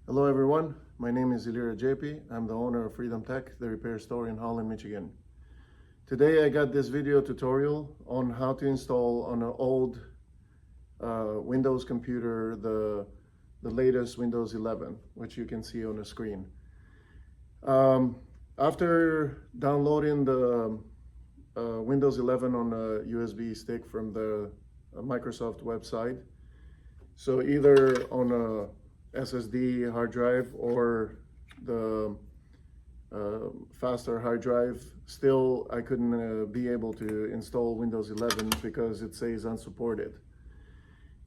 Hello everyone, my name is Ilira JP. I'm the owner of Freedom Tech, the repair store in Holland, Michigan. Today I got this video tutorial on how to install on an old Windows computer the latest Windows 11, which you can see on the screen. After downloading the Windows 11 on a USB stick from the Microsoft website, so either on a SSD hard drive or the faster hard drive, still I couldn't be able to install Windows 11 because it says unsupported.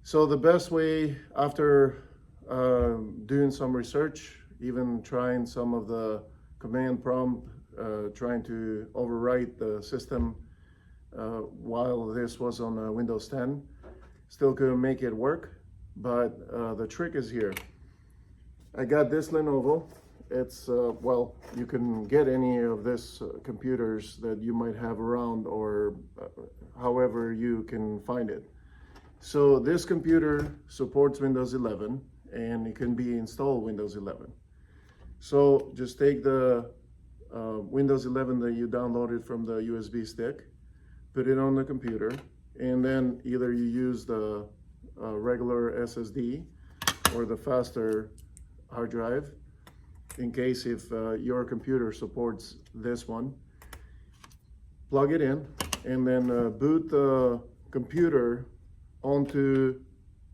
So the best way, after doing some research, even trying some of the command prompt, trying to overwrite the system while this was on Windows 10, still couldn't make it work. But the trick is here. I got this Lenovo. It's, well, you can get any of this computers that you might have around, or however you can find it. So this computer supports Windows 11 and it can be installed Windows 11. So just take the Windows 11 that you downloaded from the USB stick, put it on the computer, and then either you use the regular SSD or the faster hard drive, in case if your computer supports this one. Plug it in and then boot the computer onto,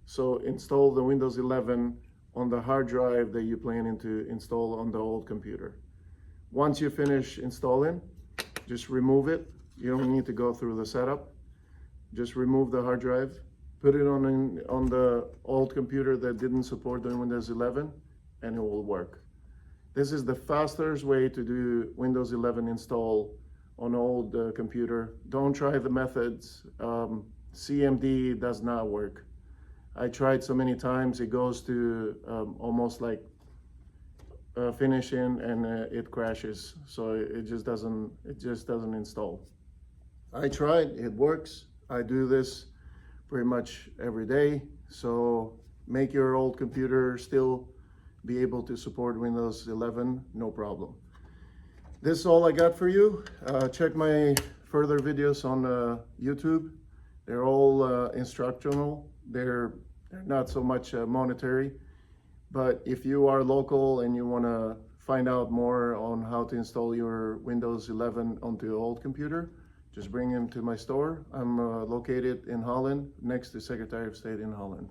so install the Windows 11 on the hard drive that you planning to install on the old computer. Once you finish installing, just remove it. You don't need to go through the setup. Just remove the hard drive, put it on the old computer that didn't support the Windows 11, and it will work. This is the fastest way to do Windows 11 install on an old computer. Don't try the methods. CMD does not work. I tried so many times, it goes to almost like finishing and it crashes. So it just doesn't install. I tried, it works. I do this pretty much every day. So make your old computer still be able to support Windows 11, no problem. This is all I got for you. Check my further videos on YouTube. They're all instructional. They're not so much monetary, but if you are local and you want to find out more on how to install your Windows 11 onto your old computer, just bring them to my store. I'm located in Holland, next to Secretary of State in Holland.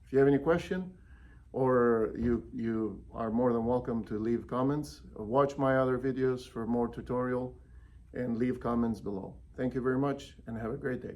If you have any question, or you are more than welcome to leave comments. Watch my other videos for more tutorial and leave comments below. Thank you very much and have a great day.